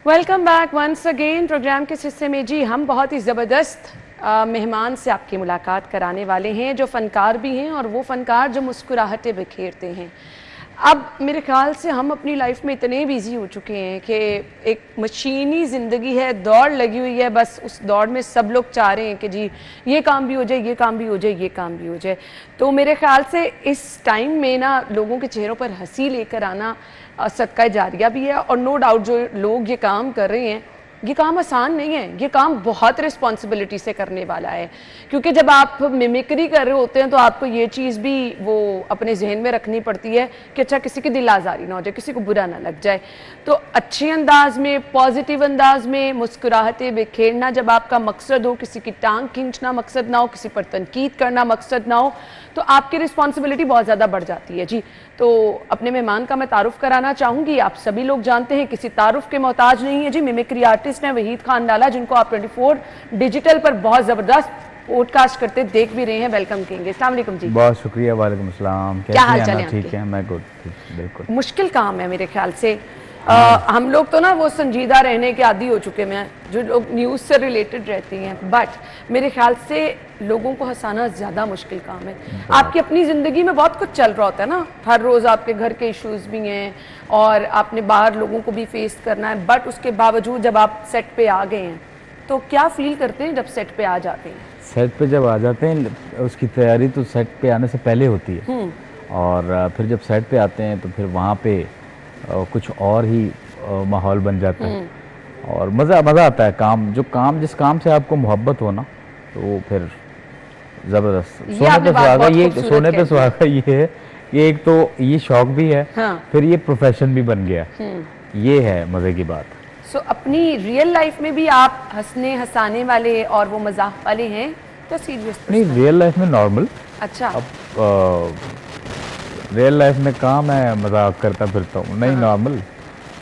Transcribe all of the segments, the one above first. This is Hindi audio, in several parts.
Welcome back once again. Programme के इस हिस्से में जी हम बहुत ही ज़बरदस्त मेहमान से आपकी मुलाकात कराने वाले हैं जो फ़नकार भी हैं और वो फ़नकार जो मुस्कुराहटें बिखेरते हैं। अब मेरे ख्याल से हम अपनी लाइफ में इतने बिजी हो चुके हैं कि एक मशीनी ज़िंदगी है, दौड़ लगी हुई है, बस उस दौड़ में सब लोग चाह रहे हैं कि जी ये काम भी हो जाए, ये काम भी हो जाए, ये काम भी हो जाए। तो मेरे ख्याल से इस टाइम में ना लोगों के चेहरों पर हंसी लेकर आना सदका जारिया भी है। और नो डाउट जो लोग ये काम कर रहे हैं, ये काम आसान नहीं है, ये काम बहुत रिस्पॉन्सिबिलिटी से करने वाला है। क्योंकि जब आप मिमिक्री कर रहे होते हैं तो आपको ये चीज़ भी वो अपने जहन में रखनी पड़ती है कि अच्छा किसी की दिल आज़ारी ना हो जाए, किसी को बुरा ना लग जाए। तो अच्छे अंदाज में, पॉजिटिव अंदाज में मुस्कुराहटें बिखेरना जब आपका मकसद हो, किसी की टांग खींचना मकसद ना हो, किसी पर तनकीद करना मकसद ना हो, तो आपकी रिस्पॉन्सिबिलिटी बहुत ज़्यादा बढ़ जाती है जी। तो अपने मेहमान का मैं तारुफ कराना चाहूँगी। आप सभी लोग जानते हैं किसी तारुफ के मोहताज नहीं है जी। मिमिक्री आर्टिस्ट हैं वहीद खान लाला, जिनको आप 24 डिजिटल पर बहुत ज़बरदस्त पॉडकास्ट करते देख भी रहे हैं। वेलकम कहेंगे। अस्सलाम वालेकुम जी। बहुत शुक्रिया। वालेकुम अस्सलाम। क्या हाल चाल है? ठीक है, मैं गुड, बिल्कुल। मुश्किल काम है मेरे ख्याल से। हम लोग तो ना वो संजीदा रहने के आदी हो चुके हैं जो लोग न्यूज़ से रिलेटेड रहती हैं, बट मेरे ख्याल से लोगों को हंसाना ज़्यादा मुश्किल काम है। आपकी अपनी ज़िंदगी में बहुत कुछ चल रहा होता है ना, हर रोज़ आपके घर के इश्यूज़ भी हैं और आपने बाहर लोगों को भी फेस करना है, बट उसके बावजूद जब आप सेट पे आ गए हैं तो क्या फील करते हैं जब सेट पे आ जाते हैं? सेट पे जब आ जाते हैं उसकी तैयारी तो सेट पे आने से पहले होती है, और फिर जब सेट पे आते हैं तो फिर वहाँ पे कुछ और ही माहौल बन जाता है और मज़ा आता है। जिस काम से आपको मोहब्बत हो ना, तो वो फिर ज़बरदस्त। सोने पे सुहागा ये है कि एक तो ये शौक भी है, फिर ये प्रोफेशन भी बन गया। ये है मज़े की बात। सो अपनी रियल लाइफ में भी आप हंसने हंसाने वाले और वो मजाक वाले हैं तो सीरियस? नहीं, रियल लाइफ में नॉर्मल। अच्छा। अब रियल लाइफ में काम है, मजाक करता फिरता हूँ, नहीं नॉर्मल,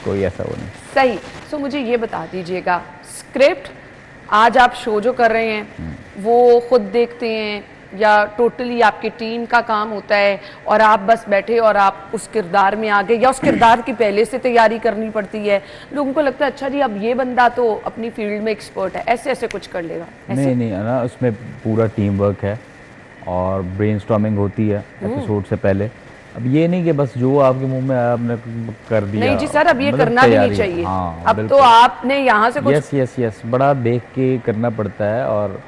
कोई ऐसा वो नहीं। सही। सो मुझे ये बता दीजिएगा, स्क्रिप्ट आज आप शो जो कर रहे हैं वो खुद देखते हैं या टोटली आपकी टीम का काम होता है और आप बस बैठे और आप उस किरदार में आ गए, या उस किरदार की पहले से तैयारी करनी पड़ती है? लोगों को लगता है अच्छा जी अब ये बंदा तो अपनी फील्ड में एक्सपर्ट है, ऐसे ऐसे कुछ कर लेगा। नहीं ना, उसमें पूरा टीम वर्क है और ब्रेनस्टॉर्मिंग होती है एपिसोड से पहले। अब ये नहीं कि बस जो आपके मुंह में आया आपने कर दिया। नहीं जी सर, अब ये करना भी नहीं चाहिए। अब तो आपने यहाँ से कुछ यस बड़ा देख के करना पड़ता है, और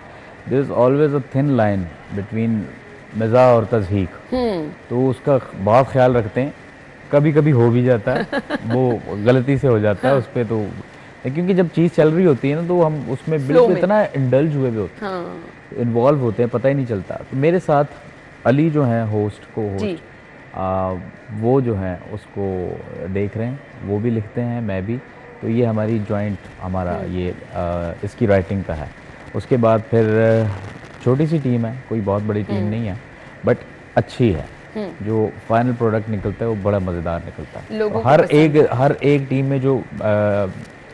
there is always a thin line between मज़ा और तज़हीक। तो उसका बहुत ख्याल रखते हैं। कभी कभी हो भी जाता है वो गलती से हो जाता है उस पर, तो क्योंकि जब चीज़ चल रही होती है ना तो हम उसमें बिल्कुल इतना इंडल्ज हुए भी होते हैं, इन्वॉल्व होते हैं, पता ही नहीं चलता। तो मेरे साथ अली जो है होस्ट वो जो है उसको देख रहे हैं, वो भी लिखते हैं, मैं भी। तो ये हमारी जॉइंट ये इसकी राइटिंग का है। उसके बाद फिर छोटी सी टीम है, कोई बहुत बड़ी टीम नहीं है, बट अच्छी है। जो फाइनल प्रोडक्ट निकलता है वो बड़ा मज़ेदार निकलता है। हर एक टीम में जो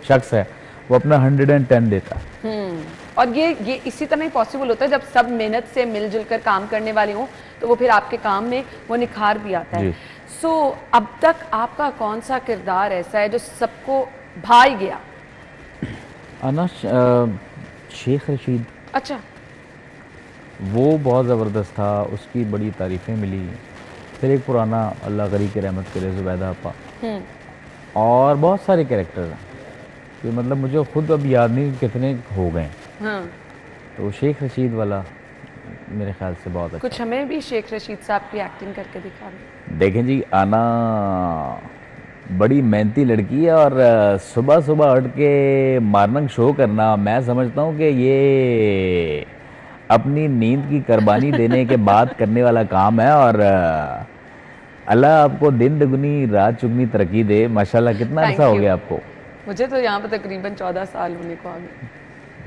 शख्स है वो अपना 110 देता है। और ये इसी तरह ही पॉसिबल होता है जब सब मेहनत से मिलजुल कर काम करने वाले हों, तो वो फिर आपके काम में वो निखार भी आता है। सो अब तक आपका कौन सा किरदार ऐसा है जो सबको भा ही गया? शेख रशीद। अच्छा। वो बहुत ज़बरदस्त था, उसकी बड़ी तारीफ़ें मिली। फिर एक पुराना अल्लाह करी की रहमत करे ज़ुबैदा अपा, और बहुत सारे कैरेक्टर हैं कि मतलब मुझे खुद अब याद नहीं कितने हो गए। तो शेख रशीद वाला मेरे ख्याल से बहुत अच्छा। कुछ हमें भी शेख रशीद साहब की एक्टिंग करके दिखा देखें जी। आना बड़ी मेहनती लड़की है और सुबह सुबह उठ के मॉर्निंग शो करना, मैं समझता हूँ कि ये अपनी नींद की कुर्बानी देने के बाद करने वाला काम है। और अल्लाह आपको दिन दुगनी रात चुगनी तरक्की दे। माशाल्लाह, कितना अर्सा हो गया आपको? मुझे तो यहाँ पे तकरीबन 14 साल होने को आ गए।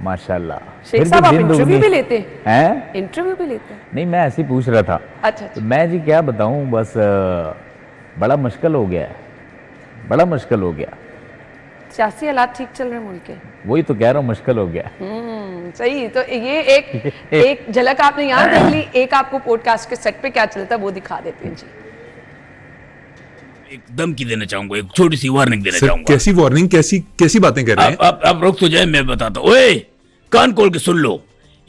माशाल्लाह। शेख साहब आप इंटरव्यू भी लेते हैं? इंटरव्यू भी लेते हैं? नहीं, मैं ऐसे ही पूछ रहा था। अच्छा। तो मैं जी क्या बताऊं, बस बड़ा मुश्किल हो गया है, बड़ा मुश्किल हो गया। सियासी हालात ठीक चल रहे हैं मुल्क के? वही तो कह रहा हूँ, मुश्किल हो गया। सही। तो ये एक झलक आपने यहाँ देख ली। एक आपको पॉडकास्ट के सेट पे क्या चलता है वो दिखा देते हैं जी। एक धमकी देना चाहूंगा, एक छोटी सी वार्निंग देना चाहूंगा। कैसी वार्निंग, कैसी बातें कर रहे हैं आप रुक तो जाए, मैं बताता हूँ। ओए कान खोल के सुन लो,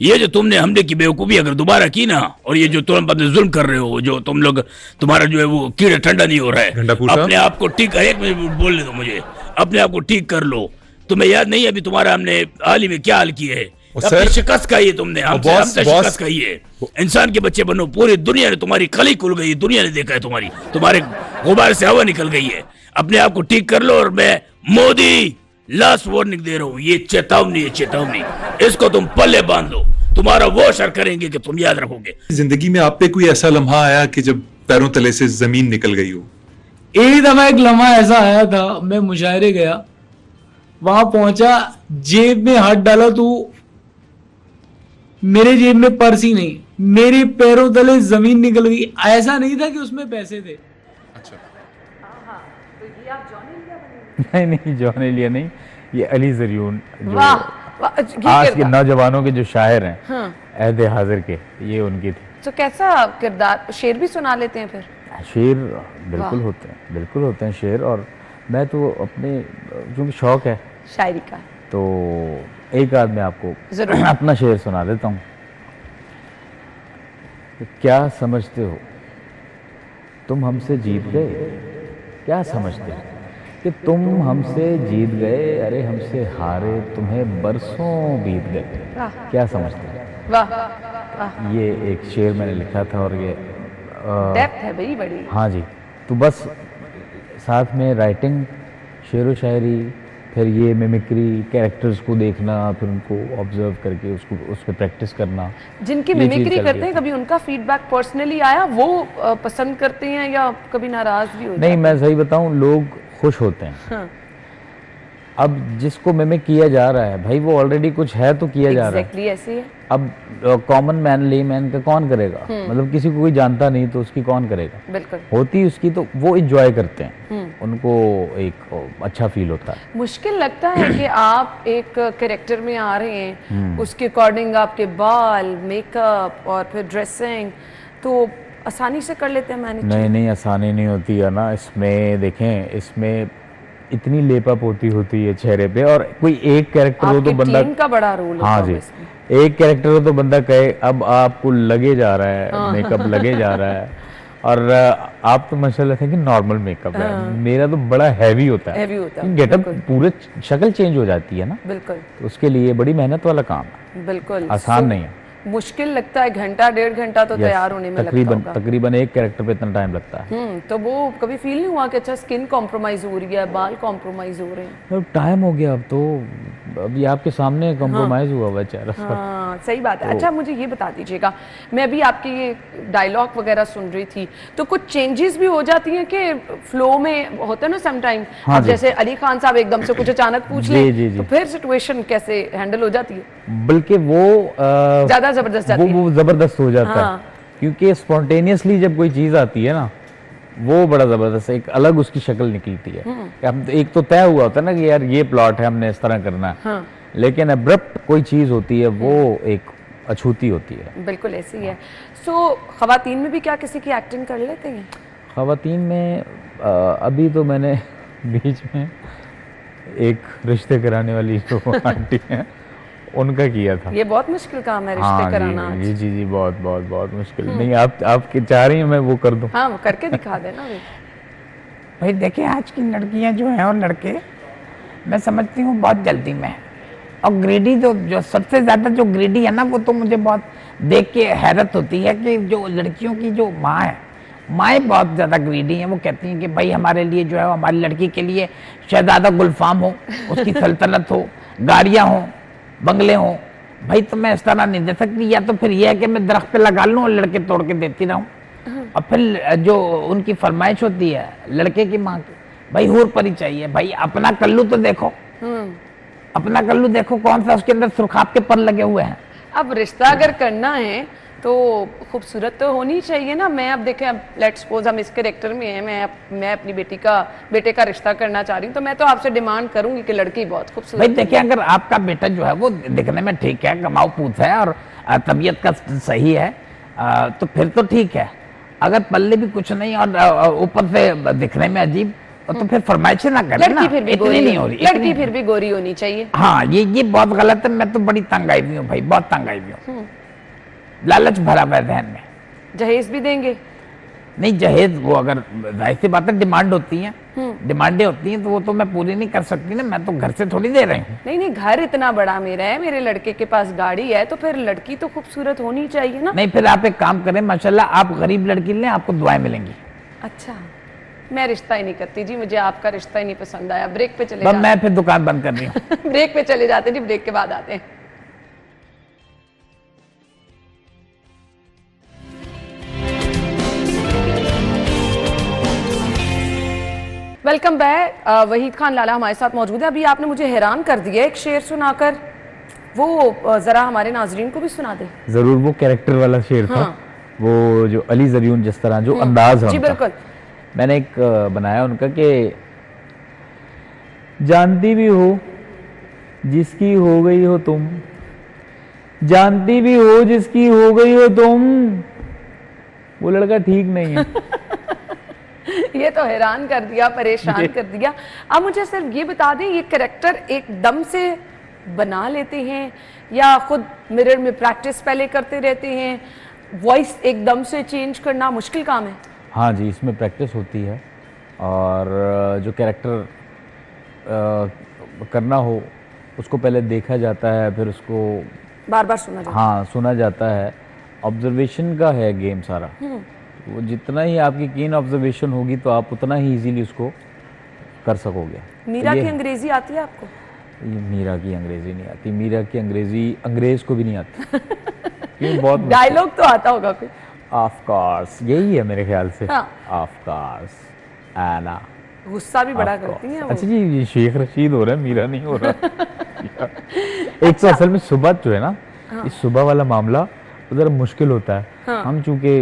ये जो तुमने हमले की बेवकूफी अगर दोबारा की ना, और ये जो तुम अपने जुल्म कर रहे हो, जो तुम लोग, तुम्हारा जो है वो कीड़ा ठंडा नहीं हो रहा है, अपने आप को ठीक, एक मिनट बोलने दो मुझे, अपने आप को ठीक कर लो। तुम्हें याद नहीं है अभी तुम्हारा हमने हाल ही में क्या हाल किया है? अपनी शिकस्त खाई है तुमने, हमसे शिकस्त खाई है। इंसान के बच्चे बनो, पूरी दुनिया ने तुम्हारी खली खुल गई, दुनिया ने देखा है तुम्हारे गुब्बार से हवा निकल गई है। अपने आप को ठीक कर लो। और मैं मोदी लास्ट वार्निंग दे रहा हूँ, ये चेतावनी है, चेतावनी, इसको तुम पल्ले बांध लो, तुम्हारा वो असर करेंगे कि तुम याद रखोगे। जिंदगी में आप पे कोई ऐसा लम्हा आया कि जब पैरों तले से जमीन निकल गई हो? एक दफा एक लम्हा ऐसा आया था, मैं मुशायरे गया, वहां पहुंचा, जेब में हाथ डाला तो मेरे जेब में पर्स ही नहीं, मेरे पैरों तले जमीन निकल गई। ऐसा नहीं था कि उसमें पैसे थे। अच्छा, नहीं नहीं, जॉन एलिया नहीं, ये अली जरियून जो वाह, आज के नौजवानों के जो शायर हैं, हाँ। अहद हाजिर के, ये उनकी थी। तो कैसा किरदार, शेर भी सुना लेते हैं फिर? शेर बिल्कुल होते हैं, बिल्कुल होते हैं शेर। और मैं तो अपने जो शौक है शायरी का, तो एक आध मैं आपको जरूर अपना शेर सुना देता हूँ। क्या समझते हो तुम हमसे जीत गए? क्या समझते हो कि तुम हमसे जीत गए? अरे हमसे हारे तुम्हें बरसों बीत गए। क्या समझते हो? वाह, ये एक शेर मैंने लिखा था, और ये डेप्थ है भाई बड़ी। हाँ जी, तो बस साथ में राइटिंग, शेर व शायरी, फिर ये मिमिक्री, कैरेक्टर्स को देखना, फिर उनको ऑब्जर्व करके उसको उस पर प्रैक्टिस करना। जिनकी मिमिक्री करते हैं, कभी उनका फीडबैक पर्सनली आया, वो पसंद करते हैं या कभी नाराज भी होते हैं? नहीं, मैं सही बताऊं, लोग खुश होते हैं। हाँ। अब जिसको मिमिक किया जा रहा है भाई, वो ऑलरेडी कुछ है तो किया जा रहा है। Exactly ऐसे है। अब कॉमन मैन, लेमैन का कौन करेगा? मतलब किसी को कोई जानता नहीं तो उसकी कौन करेगा? बिल्कुल। होती उसकी, तो वो एंजॉय करते हैं, उनको एक अच्छा फील होता है। मुश्किल लगता है कि आप एक कैरेक्टर में आ रहे हैं, उसके अकॉर्डिंग आपके बाल, मेकअप और फिर ड्रेसिंग, तो आसानी से कर लेते हैं मैनेज? नहीं, आसानी नहीं होती है ना। इसमें देखें, इसमें इतनी लेपअप होती है चेहरे पे, और कोई एक कैरेक्टर हो तो बंदा, टीम का बड़ा रोल होता है। हाँ जी, एक कैरेक्टर हो तो बंदा कहे अब आपको लगे जा रहा है, मेकअप लगे जा रहा है। और आप तो माशाल्लाह थे कि नॉर्मल मेकअप है, मेरा तो बड़ा हैवी होता है, गेटअप, पूरे शक्ल चेंज हो जाती है ना। बिल्कुल, तो उसके लिए बड़ी मेहनत वाला काम है, बिल्कुल आसान नहीं है। मुश्किल लगता है, घंटा 1.5 घंटा तो तैयार होने में लगता होगा। तकरीबन एक कैरेक्टर पे इतना टाइम लगता है। तो वो कभी फील नहीं हुआ कि अच्छा स्किन कॉम्प्रोमाइज हो रही है, बाल कॉम्प्रोमाइज हो रहे हैं? अब टाइम हो गया, अब तो अभी आपके सामने कॉम्प्रोमाइज हुआ हुआ चेहरा। हाँ, सही बात है। अच्छा, मुझे ये बता दीजिएगा, मैं अभी आपके ये डायलॉग वगैरह सुन रही थी, तो कुछ चेंजेस भी हो जाती हैं कि फ्लो में होता है ना समटाइम? हाँ, अब जैसे अली खान साहब एकदम से कुछ अचानक पूछ ले, तो फिर सिचुएशन कैसे हैंडल हो जाती है? बल्कि वो ज्यादा जबरदस्त जाती है, वो जबरदस्त हो जाता है, क्योंकि स्पॉन्टेनियसली जब कोई चीज आती है ना, वो बड़ा जबरदस्त, एक अलग उसकी शक्ल निकलती है। हम एक तो तय हुआ होता है ना कि यार ये प्लॉट है, हमने इस तरह करना है। हाँ। लेकिन अब्रप्ट कोई चीज होती है, वो एक अछूती होती है। बिल्कुल ऐसी है। सो खवातीन में भी क्या किसी की एक्टिंग कर लेते हैं? खवातीन में अभी तो मैंने बीच में एक रिश्ते कराने वाली जो आंटी है, उनका किया था। ये बहुत मुश्किल काम है, रिश्ते कराना। जी, बहुत मुश्किल। नहीं, आप चाह रही हैं मैं वो कर दूं? हाँ, वो करके दिखा देना भाई। देखिए, आज की लड़कियां जो हैं और लड़के, मैं समझती हूँ बहुत जल्दी में, और ग्रीडी जो सबसे ज्यादा जो ग्रीडी है ना, वो तो मुझे बहुत देख के हैरत होती है कि जो लड़कियों की जो माँ है, माएँ बहुत ज़्यादा ग्रीडी हैं। वो कहती हैं कि भाई हमारे लिए जो है, हमारी लड़की के लिए शहजादा गुलफाम हो, उसकी सल्तनत हो, गाड़ियाँ हों, बंगले हों। भाई तो मैं इस तरह नहीं दे सकती, या तो फिर यह है कि मैं दरख्त पे लगा लूँ और लड़के तोड़ के देती रहूँ। और फिर जो उनकी फरमाइश होती है लड़के की माँ की, भाई हूर परी चाहिए। भाई अपना कल्लू तो देखो, अपना कल्लू देखो, कौन सा उसके अंदर सुरखाब के पर लगे हुए हैं। अब रिश्ता अगर करना है तो खूबसूरत तो होनी चाहिए ना। मैं अब देखें, अब लेट्स सपोज हम इस कैरेक्टर में हैं, मैं अपनी बेटे का रिश्ता करना चाह रही हूँ, तो मैं तो आपसे डिमांड करूंगी कि लड़की बहुत खूबसूरत। भाई देखिए, अगर आपका बेटा जो है वो दिखने में ठीक है, कमाऊ पूछ है और तबीयत का सही है, तो फिर तो ठीक है। अगर पल्ले भी कुछ नहीं और ऊपर से दिखने में अजीब, तो फिर फरमाइशें ना करें ना, लड़की फिर भी इतनी गोरी नहीं हो रही, लड़की फिर भी गोरी होनी चाहिए। हाँ ये बहुत गलत है। मैं तो बड़ी तंग आई हुई हूँ भाई, बहुत तंग आई हुई हूँ। लालच भरा हुआ है ध्यान में। जहेज भी देंगे? नहीं जहेज वो अगर जाहिर सी बात है डिमांड होती है, डिमांडें होती हैं, तो वो तो मैं पूरी नहीं कर सकती ना, मैं तो घर से थोड़ी दे रही हूँ। नहीं घर इतना बड़ा मेरा है, मेरे लड़के के पास गाड़ी है, तो फिर लड़की तो खूबसूरत होनी चाहिए ना। नहीं फिर आप एक काम करें, माशाल्लाह आप गरीब लड़की लें, आपको दुआएं मिलेंगी। अच्छा, मैं रिश्ता ही नहीं करती जी, मुझे आपका रिश्ता ही नहीं पसंद आया। ब्रेक पे चले बस जाते मैं फिर दुकान बंद कर रही हूँ। ब्रेक पे चले जाते जी, ब्रेक के बाद आते हैं। Welcome back. वहीद खान लाला हमारे साथ मौजूद है। अभी आपने मुझे हैरान कर दिया एक शेर सुनाकर, वो जरा हमारे नाजरीन को भी सुना दे। जरूर, वो कैरेक्टर वाला शेर था। हाँ। वो जो अली जरियून जिस तरह जो अंदाज है जी उनका, बिल्कुल। मैंने एक बनाया उनका कि जानती भी हो जिसकी हो गई हो तुम, जानती भी हो जिसकी हो गई हो तुम, वो लड़का ठीक नहीं है। ये तो हैरान कर दिया, परेशान कर दिया। अब मुझे सिर्फ ये बता दें, ये कैरेक्टर एकदम से बना लेते हैं या खुद मिरर में प्रैक्टिस पहले करते रहते हैं? वॉइस एकदम से चेंज करना मुश्किल काम है? हाँ जी, इसमें प्रैक्टिस होती है, और जो कैरेक्टर करना हो उसको पहले देखा जाता है, फिर उसको बार बार सुना जाता है। हाँ सुना जाता है। ऑब्जर्वेशन का है गेम सारा। वो जितना ही आपकी कीन ऑब्जर्वेशन होगी तो आप उतना ही इजीली उसको कर सकोगे। मीरा ये की अंग्रेजी आती है आपको? ये मीरा की अंग्रेजी नहीं आती, मीरा की अंग्रेजी अंग्रेज को भी नहीं आती। ये बहुत डायलॉग तो आता होगा कोई? ऑफ कोर्स यही है मेरे ख्याल से। हाँ। ऑफ कोर्स आना, गुस्सा भी बड़ा of course। करती हैं वो। अच्छा जी, ये शेख रशीद हो रहा है, मीरा नहीं हो रहा। एक तो असल में सुबह जो है ना, इस सुबह वाला मामला उधर मुश्किल होता है। हम चूंकि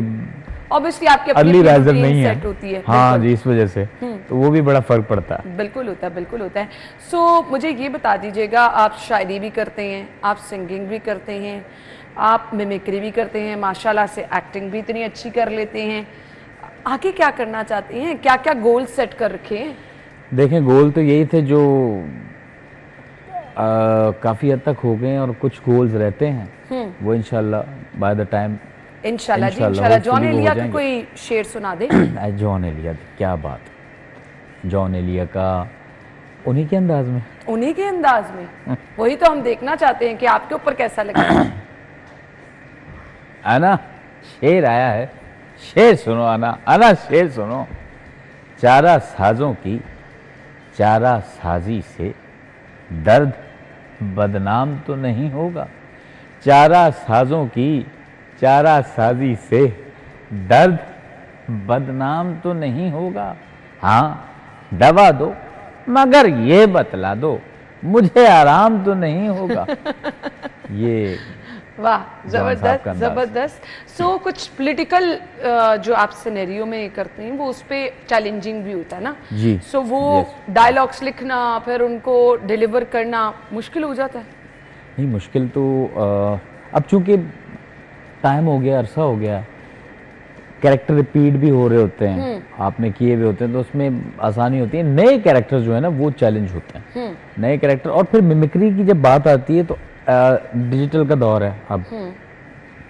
ऑब्वियसली आपके अर्ली राइजर नहीं है, सेट होती है। हाँ बिल्कुल। जी, इस वजह से तो वो भी बड़ा फर्क पड़ता है। बिल्कुल होता है, बिल्कुल होता है। सो मुझे ये बता दीजिएगा, आप शायरी भी करते हैं, आप सिंगिंग भी करते हैं, आप मिमिक्री भी करते हैं, माशाल्लाह से एक्टिंग भी इतनी अच्छी कर लेते हैं। आगे क्या करना चाहते हैं? क्या क्या गोल सेट कर रखे हैं? देखें, गोल तो यही थे जो काफ़ी हद तक हो गए हैं, और कुछ गोल्स रहते हैं वो इंशाल्लाह बाय द टाइम इंशाल्लाह जी, इंशाल्लाह, इंशाल्लाह। जॉन hopefully वो हो एलिया का जाएंगे। कोई शेर सुना दे। जॉन एलिया, क्या बात, जॉन एलिया का उन्हीं के अंदाज में। उन्हीं के अंदाज में? वही तो हम देखना चाहते हैं कि आपके ऊपर कैसा लगा। आना शेर आया है, शेर सुनो आना, आना शेर सुनो। चारा साजों की चारा साजी से दर्द बदनाम तो नहीं होगा। चारा साजों की चारा साजी से दर्द बदनाम तो नहीं होगा। हाँ दवा दो मगर ये बतला दो मुझे आराम तो नहीं होगा। ये वाह, जॉन साहब जबरदस्त का अंदाज। जबरदस्त। सो कुछ पॉलिटिकल जो आप सिनेरियो में करते हैं वो उस पे चैलेंजिंग भी होता है ना जी। सो वो डायलॉग्स लिखना फिर उनको डिलीवर करना मुश्किल हो जाता है? नहीं, मुश्किल तो अब चूंकि टाइम हो गया, अरसा हो गया, कैरेक्टर रिपीट भी हो रहे होते हैं, आपने किए हुए होते हैं, तो उसमें आसानी होती है। नए कैरेक्टर जो है ना वो चैलेंज होते हैं, नए कैरेक्टर। और फिर मिमिक्री की जब बात आती है तो डिजिटल का दौर है अब,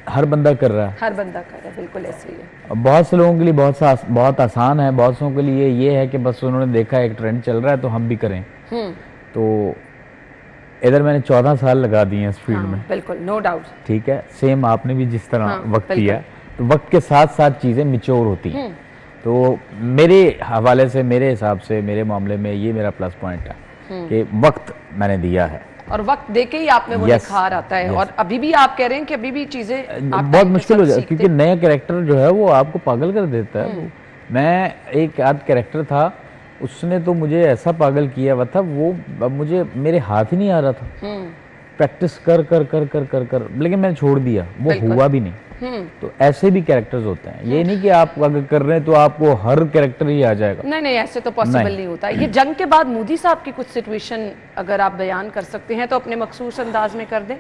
हर बंदा कर रहा है, हर बंदा कर रहा है, बिल्कुल ऐसे ही है। अब बहुत से लोगों के लिए बहुत आसान है, बहुत से लोगों के लिए ये है कि बस उन्होंने देखा एक ट्रेंड चल रहा है तो हम भी करें। तो इधर मैंने 14 साल लगा दिए हैं इस फील्ड में, बिल्कुल, नो डाउट। ठीक है। सेम आपने भी जिस तरह वक्त बिल्कुल। दिया, तो वक्त के साथ साथ चीज़ें मिच्योर होती हैं। तो मेरे हवाले से, मेरे हिसाब से, मेरे मामले में ये मेरा प्लस पॉइंट है कि वक्त मैंने दिया है, और वक्त देके ही आप में वो Yes, निखार आता है। yes. और अभी भी आप कह रहे हैं कि अभी भी चीजें आप बहुत time के मुश्किल हो साथ जाए, सीखते क्योंकि नया कैरेक्टर जो है वो आपको पागल कर देता है। मैं एक आध कैरेक्टर था, उसने तो मुझे ऐसा पागल किया हुआ था, वो अब मुझे मेरे हाथ ही नहीं आ रहा था। प्रैक्टिस कर कर कर कर कर कर लेकिन मैंने छोड़ दिया, वो बिल्कुल। हुआ भी नहीं। तो ऐसे भी कैरेक्टर्स होते हैं, ये नहीं कि आप अगर कर रहे हैं तो आपको हर कैरेक्टर ही आ जाएगा। नहीं नहीं, ऐसे तो पॉसिबल नहीं होता। ये जंग के बाद मोदी साहब की कुछ सिचुएशन अगर आप बयान कर सकते हैं तो अपने मखसूस अंदाज में कर दें।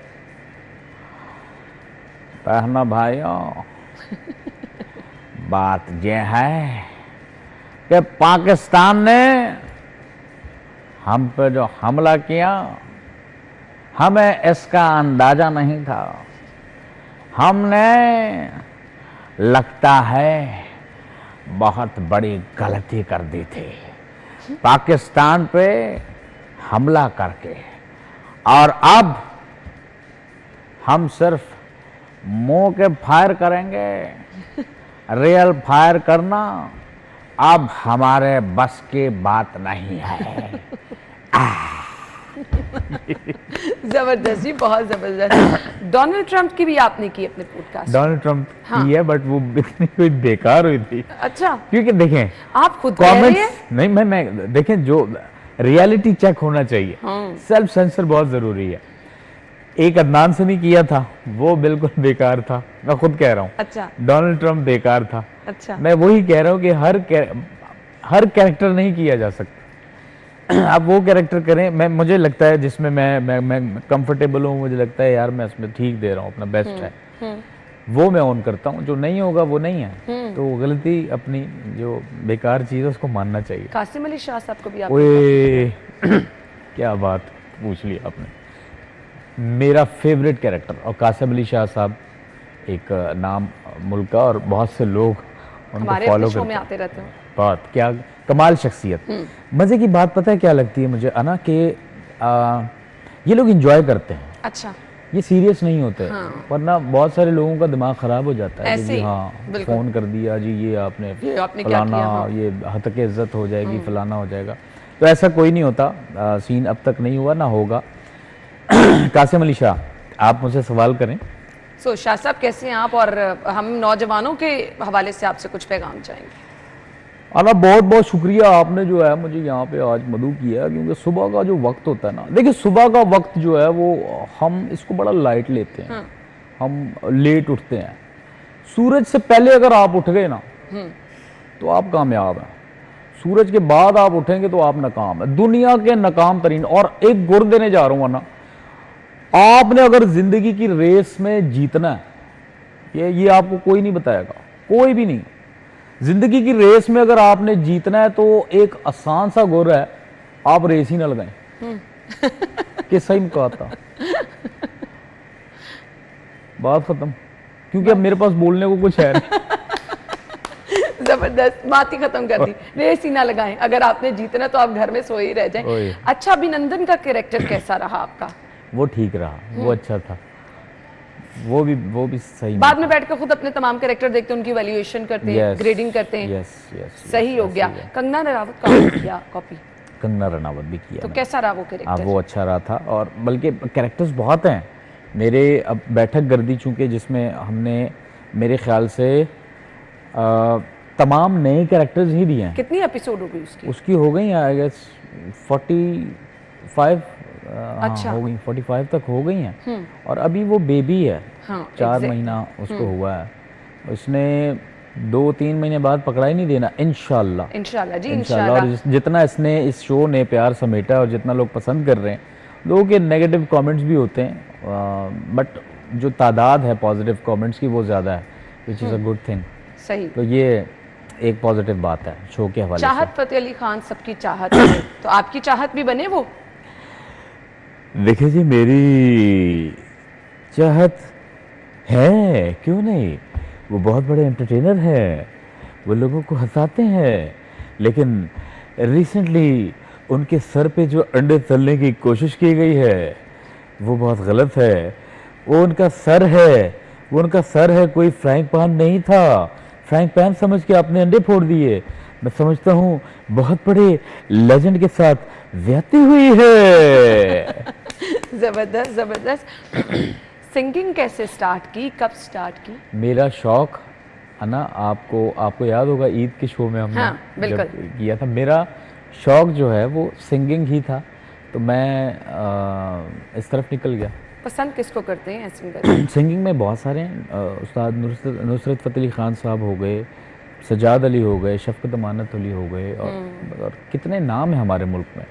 पहना भाइयों बात यह है कि पाकिस्तान ने हम पे जो हमला किया, हमें इसका अंदाजा नहीं था। हमने लगता है बहुत बड़ी गलती कर दी थी पाकिस्तान पे हमला करके, और अब हम सिर्फ मुंह के फायर करेंगे। रियल फायर करना अब हमारे बस की बात नहीं है। जबरदस्त जी, बहुत जबरदस्त। डोनाल्ड ट्रंप की भी आपने की अपने पॉडकास्ट? डोनाल्ड ट्रंप हाँ। की है, बट वो इतनी कोई बेकार हुई थी। अच्छा, क्योंकि देखें, आप खुद कह रहे हैं? कमेंट्स नहीं, मैं देखें, जो रियलिटी चेक होना चाहिए, सेल्फ सेंसर बहुत जरूरी है। एक अदनान से नहीं किया था, वो बिल्कुल बेकार था, मैं खुद कह रहा हूँ। अच्छा डोनाल्ड ट्रंप बेकार था। अच्छा, मैं वही कह रहा हूँ कि हर कैरेक्टर नहीं किया जा सकता। आप वो कैरेक्टर करें, मुझे लगता है जिसमें मैं कंफर्टेबल हूँ, मुझे लगता है यार मैं इसमें ठीक दे रहा हूँ, अपना बेस्ट है, वो मैं ऑन करता हूँ। जो नहीं होगा वो नहीं है, तो गलती अपनी, जो बेकार चीज़ है उसको मानना चाहिए। कासिम अली शाह साहब को भी आप? ओए क्या बात पूछ ली आपने। मेरा फेवरेट कैरेक्टर, और कासिम अली शाह साहब एक नाम मुल्क का, और बहुत से लोग उनको हमारे फॉलो शो में करते हैं। आते रहते हैं। बात क्या कमाल शख्सियत। मजे की बात पता है क्या लगती है मुझे अना, कि ये लोग एंजॉय करते हैं, अच्छा, ये सीरियस नहीं होते। वरना बहुत सारे लोगों का दिमाग खराब हो जाता है कि ऐसे जी ही, हाँ बिल्कुल। फोन कर दिया जी, ये आपने क्या फलाना, किया, हाँ। ये हतक इज्जत हो जाएगी, फलाना हो जाएगा। तो ऐसा कोई नहीं होता, सीन अब तक नहीं हुआ, ना होगा। कासिम अली शाह, आप मुझसे सवाल करें। सो शाह साहब कैसे हैं आप, और हम नौजवानों के हवाले से आपसे कुछ पैगाम चाहेंगे? अला बहुत बहुत शुक्रिया, आपने जो है मुझे यहाँ पे आज मदऊ किया, क्योंकि सुबह का जो वक्त होता है ना, देखिए सुबह का वक्त जो है वो हम इसको बड़ा लाइट लेते हैं। हम लेट उठते हैं। सूरज से पहले अगर आप उठ गए ना तो आप कामयाब हैं। सूरज के बाद आप उठेंगे तो आप नाकाम है, दुनिया के नाकाम तरीन। और एक गुर देने जा रहा हूँ ना, आपने अगर जिंदगी की रेस में जीतना है, ये आपको कोई नहीं बताएगा, कोई भी नहीं। जिंदगी की रेस में अगर आपने जीतना है तो एक आसान सा गुर है, आप रेस ही ना लगाएं। कि सही मुकाता बात खत्म, क्योंकि अब मेरे पास बोलने को कुछ है नहीं। जबरदस्त, बात ही खत्म कर दी। रेस ही ना लगाएं, अगर आपने जीतना तो आप घर में सोए ही रह जाएं। अच्छा, अभिनंदन का कैरेक्टर कैसा रहा आपका? वो ठीक रहा, वो अच्छा था, वो भी सही। बाद में बैठकर खुद अपने तमाम कैरेक्टर देखते हैं, उनकी वैल्यूएशन करते हैं, ग्रेडिंग करते हैं। यस, सही हो गया। कंगना रनावत का किया कॉपी? कंगना रनावत भी किया। तो कैसा रहा वो कैरेक्टर? वो अच्छा रहा था, और बल्कि कैरेक्टर्स बहुत हैं मेरे। अब बैठक गर्दी चूंकि जिसमें हमने मेरे ख्याल से तमाम नए कैरेक्टर्स ही दिए हैं। कितनी एपिसोड हो गई उसकी हो गई आई गेस 45। अच्छा, हो गई 45 तक हो गई हैं। और अभी वो बेबी है, 4 महीना उसको हुआ है। उसने 2-3 महीने बाद पकड़ा ही नहीं देना, इंशाल्लाह। इंशाल्लाह जी, इंशाल्लाह। और जितना इसने इस शो ने प्यार समेटा और जितना लोग पसंद कर रहे हैं, लोगों के नेगेटिव कमेंट्स भी होते हैं, बट जो तादाद है पॉजिटिव कमेंट्स की वो ज़्यादा है, which is a good thing. सही। तो ये एक पॉजिटिव बात है शो के हवाले से। चाहत फतेह अली खान सबकी चाहत है, तो आपकी चाहत भी बने वो? देखिए जी, मेरी चाहत है, क्यों नहीं। वो बहुत बड़े एंटरटेनर हैं, वो लोगों को हंसाते हैं, लेकिन रिसेंटली उनके सर पे जो अंडे तलने की कोशिश की गई है वो बहुत गलत है। वो उनका सर है, कोई फ्राइंग पैन नहीं था। फ्राइंग पैन समझ के आपने अंडे फोड़ दिए। मैं समझता हूँ बहुत बड़े लेजेंड के साथ व्याती हुई है। जबरदस्त जबरदस्त। सिंगिंग कैसे स्टार्ट की, कब स्टार्ट की? मेरा शौक है ना, आपको याद होगा ईद के शो में हमने बिल्कुल जब किया था, मेरा शौक जो है वो सिंगिंग ही था, तो मैं इस तरफ निकल गया। पसंद किसको करते हैं सिंगर? सिंगिंग में बहुत सारे हैं, उस्ताद नुसरत फ़तेह अली खान साहब हो गए, सजाद अली हो गए, शफ़क़त अमानत अली हो गए, और कितने नाम हैं हमारे मुल्क में।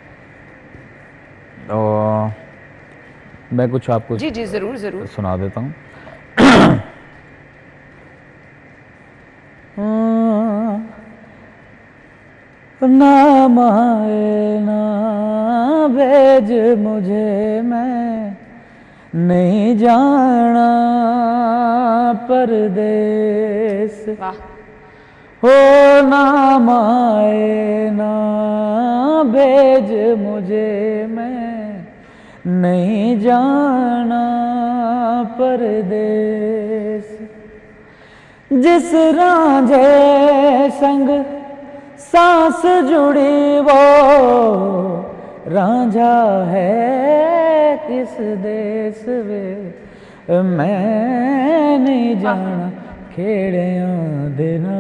और मैं कुछ आपको जी ज़रूर ज़रूर सुना देता हूँ। नाम आए ना भेज मुझे, मैं नहीं जाना परदेस। वाह, हो नाम आए ना भेज मुझे, मैं नहीं जाना परदेस। जिस रांझे संग सांस जुड़ी वो रांझा है किस देश वे, मैं नहीं जाना खेड़ियां देना,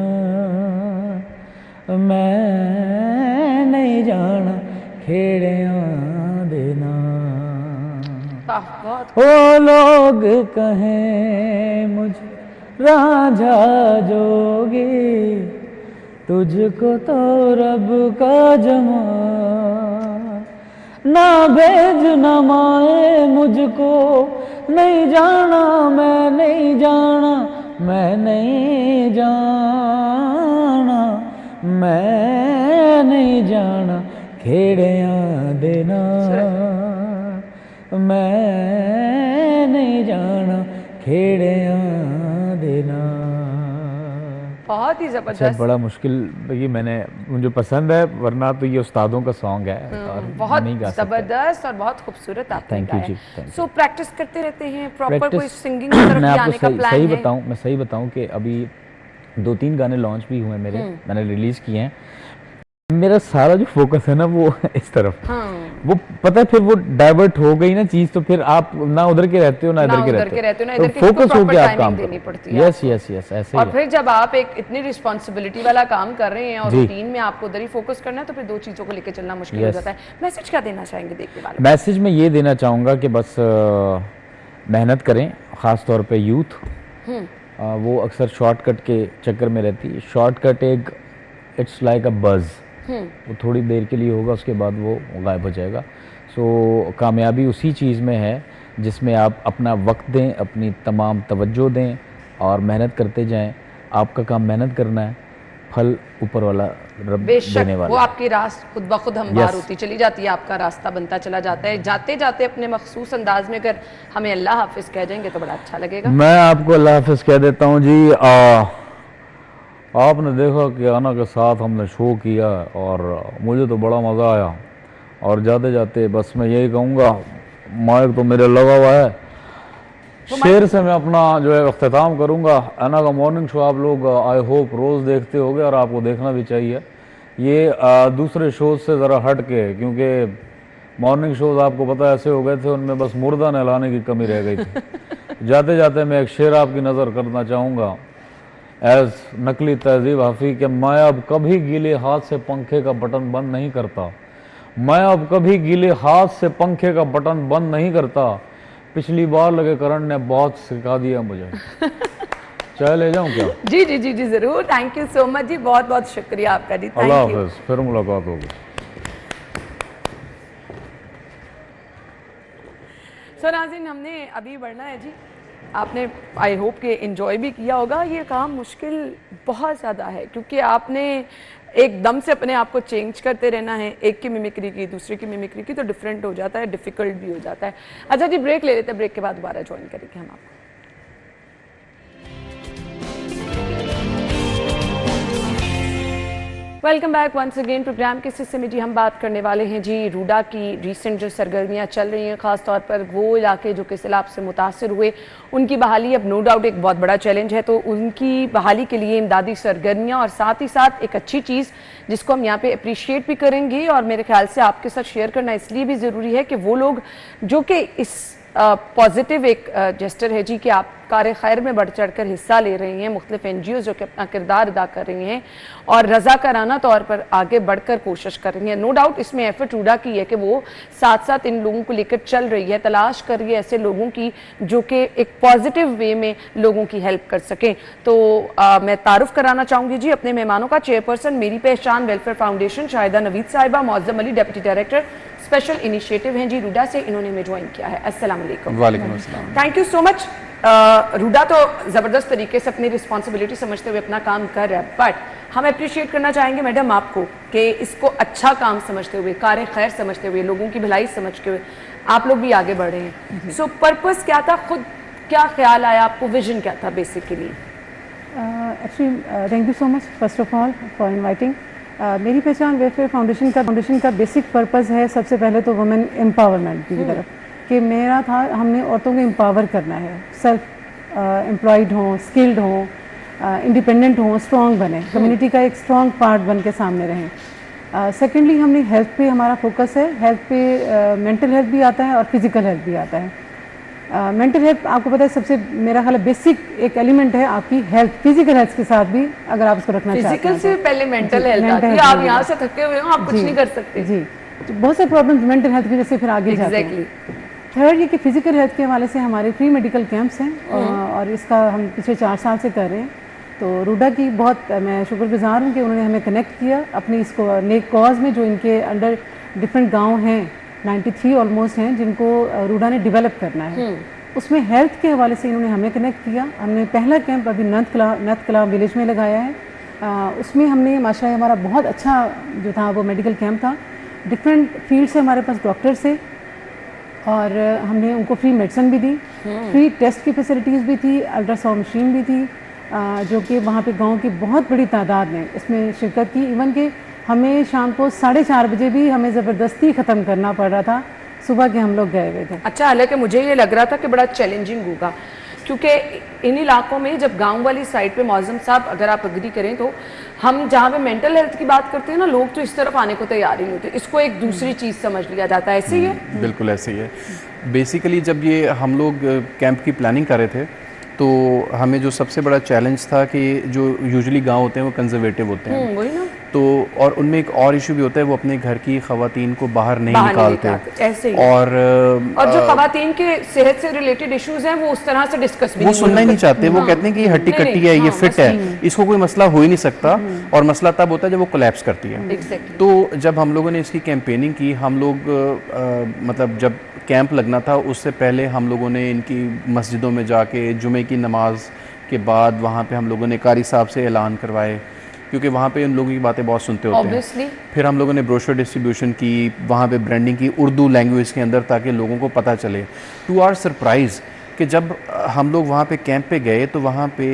मैं नहीं जाना खेड़ियां देना। बहुत ओ लोग कहें मुझे रांझा जोगी, तुझको तो रब का जमा, ना भेज ना माए मुझको, नहीं जाना मैं नहीं जाना, मैं नहीं जाना, मैं नहीं जाना खेड़ियां देना, मैं नहीं जाना खेड़ियां देना। बहुत ही अच्छा, जबरदस्त, बड़ा मुश्किल ये मैंने, मुझे पसंद है, वरना तो ये उस्तादों का सॉन्ग है और बहुत नहीं गा सकता। जबरदस्त और बहुत खूबसूरत आपने Thank you गाया। जी, thank you। सो प्रैक्टिस करते रहते हैं, प्रॉपर कोई प्रैक्टिस सिंगिंग की तरफ मैं जाने आपको का प्लान सही है? बताऊं, मैं सही बताऊं कि अभी 2-3 गाने लॉन्च भी हुए मेरे, मैंने रिलीज किए हैं। मेरा सारा जो फोकस है ना वो इस तरफ, वो पता है, फिर वो डाइवर्ट हो गई ना चीज, तो फिर आप ना उधर के रहते हो ना इधर के रहते हो, ना तो इधर के, फोकस हो के आप काम देनी करो। पड़ती है यस आपको। यस यस, ऐसे और ही फिर जब आप एक इतनी रिस्पॉन्सिबिलिटी वाला काम कर रहे हैं और जी। रूटीन में आपको उधर ही फोकस करना है, तो फिर दो चीजों को लेकर चलना मुश्किल हो Yes। जाता है। मैसेज क्या देना चाहेंगे देखने वालों मैसेज में ये देना चाहूँगा कि बस मेहनत करें, ख़ास तौर पे यूथ, वो अक्सर शॉर्टकट के चक्कर में रहती है। शॉर्टकट एक इट्स लाइक अ बज़, वो थोड़ी देर के लिए होगा, उसके बाद वो गायब हो जाएगा। सो कामयाबी उसी चीज़ में है जिसमें आप अपना वक्त दें, अपनी तमाम तवज्जो दें और मेहनत करते जाएं। आपका काम मेहनत करना है, फल ऊपर वाला रब बेशक देने वो वाला। आपकी रास्ता खुद ब खुद हमवार Yes। होती चली जाती है, आपका रास्ता बनता चला जाता है। जाते जाते अपने मखसूस अंदाज में अगर हमें अल्लाह हाफिज कह जाएंगे तो बड़ा अच्छा लगेगा। मैं आपको अल्लाह हाफिज कह देता हूँ जी। आपने देखा कि आना के साथ हमने शो किया और मुझे तो बड़ा मज़ा आया, और जाते जाते बस मैं यही कहूँगा, माइक तो मेरे लगा हुआ है, शेर से मैं अपना जो है अख्ताम करूँगा। आना का मॉर्निंग शो आप लोग आई होप रोज़ देखते होंगे और आपको देखना भी चाहिए। ये दूसरे शोज से ज़रा हट के, क्योंकि मॉर्निंग शोज आपको पता है ऐसे हो गए थे, उनमें बस मुर्दा नहलाने की कमी रह गई थी। जाते जाते मैं एक शेर आपकी नज़र करना चाहूँगा एज नकली तहजीब हाफी कि मैं अब कभी गीले हाथ से पंखे का बटन बंद नहीं करता, मैं अब कभी गीले हाथ से पंखे का बटन बंद नहीं करता, पिछली बार लगे करंट ने बहुत सिखा दिया मुझे। चाय ले जाऊं क्या? जी जी जी जी जरूर, थैंक यू सो मच जी, बहुत बहुत शुक्रिया आपका जी, अल्लाह थैंक यू। हाफिज, फिर मुलाकात होगी। सो नाज़रीन, हमने अभी बढ़ना है जी। आपने आई होप कि एंजॉय भी किया होगा। ये काम मुश्किल बहुत ज़्यादा है, क्योंकि आपने एकदम से अपने आप को चेंज करते रहना है, एक की मिमिक्री की दूसरे की मिमिक्री की, तो डिफरेंट हो जाता है, डिफ़िकल्ट भी हो जाता है। अच्छा जी, ब्रेक ले लेते हैं, ब्रेक के बाद दोबारा ज्वाइन करेंगे हम आपको। Welcome back once again. Programme के इस हिस्से में जी हम बात करने वाले हैं जी रूडा की रीसेंट जो सरगर्मियां चल रही हैं, ख़ास तौर पर वो इलाके जो कि सैलाब से मुतासर हुए, उनकी बहाली अब नो डाउट एक बहुत बड़ा चैलेंज है। तो उनकी बहाली के लिए इमदादी सरगर्मियां और साथ ही साथ एक अच्छी चीज़ जिसको हम यहाँ पे अप्रिशिएट भी करेंगे और मेरे ख्याल से आपके साथ शेयर करना इसलिए भी ज़रूरी है कि वो लोग जो कि इस पॉजिटिव एक जेस्टर है जी कि आप कार खैर में बढ़ चढ़ कर हिस्सा ले रही हैं, मुख्तलिफ NGOs जो कि अपना किरदार अदा कर रही हैं और रज़ाकाराना तौर पर आगे बढ़कर कोशिश कर रही हैं। नो डाउट इसमें एफर्ट रूडा की है कि वो साथ साथ इन लोगों को लेकर चल रही है, तलाश कर रही है ऐसे लोगों की जो कि एक पॉजिटिव वे में लोगों की हेल्प कर सकें। तो मैं तारुफ कराना चाहूँगी जी अपने मेहमानों का। चेयरपर्सन मेरी पहचान वेलफेयर फाउंडेशन शाहिदा नवीद साहिबा, Mauzam Ali deputy director special initiative हैं जी रूडा से, इन्होंने हमें ज्वाइन किया है। अस्सलाम वालेकुम। वालेकुम अस्सलाम। Thank you so much. रूडा तो ज़बरदस्त तरीके से अपनी रिस्पॉन्सिबिलिटी समझते हुए अपना काम कर रहा है, बट हम अप्रिशिएट करना चाहेंगे मैडम आपको कि इसको अच्छा काम समझते हुए, कार खैर समझते हुए, लोगों की भलाई समझते हुए आप लोग भी आगे बढ़े हैं। सो पर्पस क्या था, खुद क्या ख्याल आया आपको, विजन क्या था basically? Actually thank you so much first of all for inviting. मेरी पहचान वेलफेयर फाउंडेशन का बेसिक पर्पस है सबसे पहले तो वुमेन एम्पावरमेंट की तरफ, कि मेरा था हमने औरतों को एम्पावर करना है, सेल्फ एम्प्लॉयड हों, स्किल्ड हों, इंडिपेंडेंट हों, स्ट्रॉन्ग बने, कम्युनिटी का एक स्ट्रॉन्ग पार्ट बन के सामने रहें। सेकेंडली हमने हेल्थ पे हमारा फोकस है, हेल्थ पे मेंटल हेल्थ भी आता है और फिजिकल हेल्थ भी आता है। मेंटल हेल्थ आपको पता है सबसे मेरा ख्याल बेसिक एक एलिमेंट है आपकी हेल्थ, फिजिकल हेल्थ के साथ भी अगर आप उसको रखना चाहते हैं। फिजिकल से पहले मेंटल हेल्थ आती है, आप यहाँ से थके हुए हो, आप कुछ नहीं कर सकते। जी, तो बहुत से प्रॉब्लम्स मेंटल हेल्थ की वजह से फिर आगे जाते हैं। थर्ड ये कि फिजिकल हेल्थ के हवाले से हमारे फ्री मेडिकल कैंप्स हैं और इसका हम पिछले 4 साल से कर रहे हैं। तो रूडा की बहुत मैं शुक्रगुजार हूँ कि उन्होंने हमें कनेक्ट किया अपनी इसको नेक कॉज में, जो इनके अंडर डिफरेंट गांव हैं, 93 ऑलमोस्ट हैं, जिनको रूडा ने डेवलप करना है। उसमें हेल्थ के हवाले से इन्होंने हमें कनेक्ट किया। हमने पहला कैंप अभी नथ कला विलेज में लगाया है। उसमें हमने माशाल्लाह हमारा बहुत अच्छा जो था वो मेडिकल कैंप था। डिफरेंट फील्ड से हमारे पास डॉक्टर्स थे और हमने उनको फ्री मेडिसिन भी दी, फ्री टेस्ट की फैसिलिटीज़ भी थी, अल्ट्रासाउंड मशीन भी थी, जो कि वहाँ पे गांव की बहुत बड़ी तादाद ने इसमें शिरकत की। इवन कि हमें शाम को 4:30 बजे भी हमें ज़बरदस्ती ख़त्म करना पड़ रहा था, सुबह के हम लोग गए हुए थे। अच्छा, हालांकि मुझे ये लग रहा था कि बड़ा चैलेंजिंग होगा, क्योंकि इन इलाकों में जब गांव वाली साइड पे मौजम साहब अगर आप अग्री करें तो हम जहाँ पे मेंटल हेल्थ की बात करते हैं ना, लोग तो इस तरफ आने को तैयार ही नहीं होते, इसको एक दूसरी चीज़ समझ लिया जाता है। ऐसे ही है? बिल्कुल ऐसे ही है। बेसिकली जब ये हम लोग कैंप की प्लानिंग कर रहे थे तो हमें जो सबसे बड़ा चैलेंज था कि जो यूजुअली गांव होते हैं वो कंजर्वेटिव होते हैं, वही ना। तो और उनमें एक और इशू भी होता है, वो अपने घर की खवातीन को बाहर नहीं निकालते। ऐसे ही। और जो खवातीन के सेहत से रिलेटेड इश्यूज हैं वो उस तरह से डिस्कस भी वो सुनना ही नहीं चाहते। वो कहते हैं कि ये हट्टी कट्टी है, ये फिट है, इसको कोई मसला हो ही नहीं सकता, और मसला तब होता है जब वो कोलैप्स करती है। तो जब हम लोगों ने इसकी कैंपेनिंग की, हम लोग मतलब जब कैंप लगना था उससे पहले हम लोगों ने इनकी मस्जिदों में जाके जुमे की नमाज के बाद वहाँ पे हम लोगों ने कारी साहब से ऐलान करवाए, क्योंकि वहाँ पे उन लोगों की बातें बहुत सुनते होते हैं। फिर हम लोगों ने ब्रोशर डिस्ट्रीब्यूशन की, वहाँ पे ब्रांडिंग की उर्दू लैंग्वेज के अंदर, ताकि लोगों को पता चले। टू आवर सरप्राइज़ कि जब हम लोग वहाँ पे कैंप पे गए तो वहाँ पे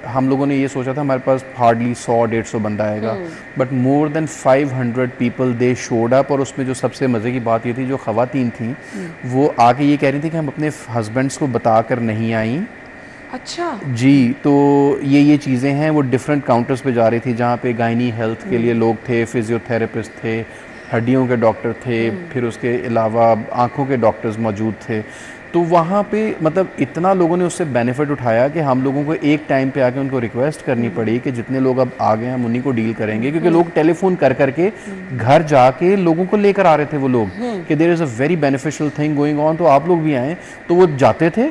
हम लोगों ने ये सोचा था हमारे पास हार्डली 100-150 बंदा आएगा, but more than 500 people they showed up. और उसमें जो सबसे मज़े की बात ये थी, जो ख़वातीन थी वो आके ये कह रही थी कि हम अपने हस्बैंड्स को बता कर नहीं आई। अच्छा जी, तो ये चीज़ें हैं। वो डिफरेंट काउंटर्स पे जा रही थी जहाँ पे गायनी हेल्थ के लिए लोग थे, फिजियोथेरेपिस्ट थे, हड्डियों के डॉक्टर थे, फिर उसके अलावा आँखों के डॉक्टर्स मौजूद थे। तो वहाँ पे मतलब इतना लोगों ने उससे बेनिफिट उठाया कि हम लोगों को एक टाइम पे आके उनको रिक्वेस्ट करनी पड़ी कि जितने लोग अब आ गए हम उन्हीं को डील करेंगे, क्योंकि लोग टेलीफोन कर करके घर जाके लोगों को लेकर आ रहे थे वो लोग कि there is a very beneficial thing going on, तो आप लोग भी आएँ। तो वो जाते थे,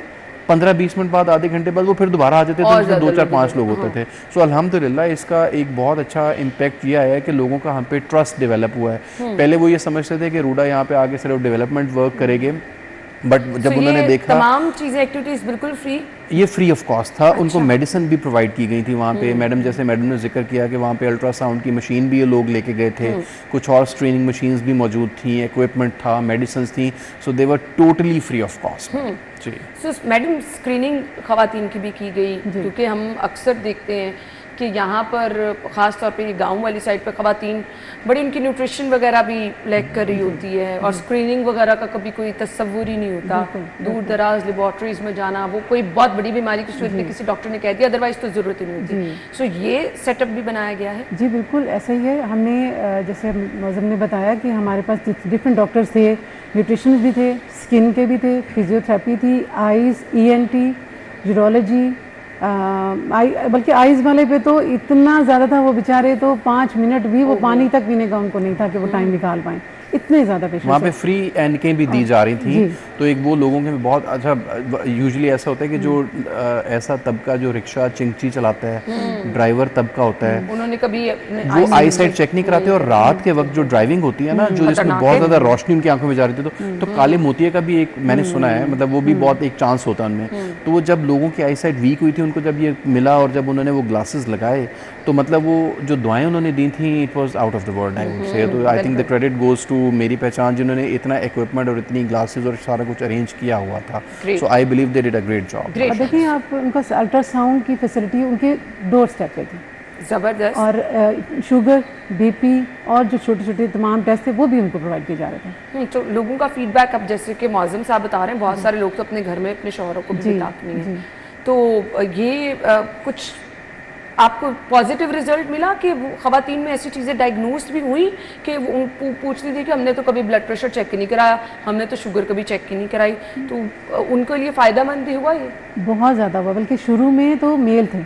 15-20 मिनट बाद, आधे घंटे बाद वो फिर दोबारा आ जाते थे, उसमें 2-4-5 लोग होते थे। सो अल्हम्दुलिल्लाह इसका एक बहुत अच्छा इम्पैक्ट ये आया है कि लोगों का हम पे ट्रस्ट डेवलप हुआ है। पहले वो ये समझते थे कि रूडा यहाँ पे आके सिर्फ डेवलपमेंट वर्क करेंगे, बट जब उन्होंने देखा तमाम चीज़ें एक्टिविटीज़ बिल्कुल फ्री, ये फ्री ऑफ कॉस्ट था। उनको मेडिसिन भी प्रोवाइड की गई थी वहाँ पे। मैडम जैसे मैडम ने जिक्र किया कि वहाँ पे अल्ट्रासाउंड की मशीन भी ये लोग लेके गए थे, कुछ और स्ट्रेनिंग मशीन्स भी मौजूद थी, इक्विपमेंट था, मेडिसिन थी, so they were totally free of cost. जी। सो मैडम स्क्रीनिंग खवातीन की भी की गई, क्योंकि हम अक्सर देखते हैं कि यहाँ पर ख़ास तौर पे ये गांव वाली साइड पे खवातीन बड़ी उनकी न्यूट्रिशन वगैरह भी लैक कर रही होती है, और स्क्रीनिंग वगैरह का कभी कोई तस्वुर ही नहीं होता। दूर दराज लेबॉर्ट्रीज में जाना, वो कोई बहुत बड़ी बीमारी की सूरत में किसी डॉक्टर ने कह दिया, अदरवाइज तो ज़रूरत ही नहीं होती। सो ये सेटअप भी बनाया गया है? जी बिल्कुल ऐसा ही है। हमने जैसे मौजम ने बताया कि हमारे पास डिफरेंट डॉक्टर्स थे, न्यूट्रिशन भी थे, स्किन के भी थे, फिजियोथेरेपी थी, आइज़, ENT, यूरोलॉजी, बल्कि आइज़ वाले पे तो इतना ज़्यादा था, वो बेचारे तो 5 मिनट भी वो पानी तक पीने का उनको नहीं था कि वो टाइम निकाल पाएँ। इतने ज़्यादा पेशेंट्स वहाँ पे फ्री एनकें भी दी जा रही थी, तो एक वो लोगों के बहुत अच्छा, यूजुअली ऐसा होता है कि जो ऐसा तबका जो रिक्शा चिंगची चलाता है, ड्राइवर तबका होता है, उन्होंने कभी वो आई साइड चेक नहीं कराते, और रात के वक्त जो ड्राइविंग होती है ना, जो जिसमें बहुत ज़्यादा रोशनी उनकी आंखों में जा रही थी, तो काले मोतिये का भी एक मैंने सुना है, मतलब वो भी बहुत एक चांस होता है उनमें। तो वो जब लोगों की आई साइड वीक हुई थी, उनको जब ये मिला और जब उन्होंने वो ग्लासेस लगाए, तो मतलब वो जो दुआएं उन्होंने दी थी, it was out of the world I would say. तो I think the credit goes to Meri Pehchan, जिन्होंने इतना इक्विपमेंट और इतनी ग्लासेस और सारा कुछ अरेंज किया हुआ था। So I believe they did a great job. और देखिए आप, उनका अल्ट्रासाउंड की फैसिलिटी उनके डोर स्टेप पे थी, जबरदस्त। और शुगर, बीपी और जो छोटे छोटे तमाम टेस्ट थे वो भी उनको प्रोवाइड किए जा रहे थे। तो लोगों का फीडबैक, अब जैसे कि मौज़म साहब बता रहे हैं, बहुत सारे लोग तो अपने घर में अपने शौहरों को भी बताते नहीं हैं, तो ये कुछ आपको पॉजिटिव रिजल्ट मिला कि ख़वातीन में ऐसी चीज़ें डायग्नोज भी हुई कि वो पूछती थी कि हमने तो कभी ब्लड प्रेशर चेक ही नहीं कराया, हमने तो शुगर कभी चेक ही नहीं कराई, तो उनके लिए फ़ायदेमंद भी हुआ ये? बहुत ज़्यादा हुआ, बल्कि शुरू में तो मेल थे,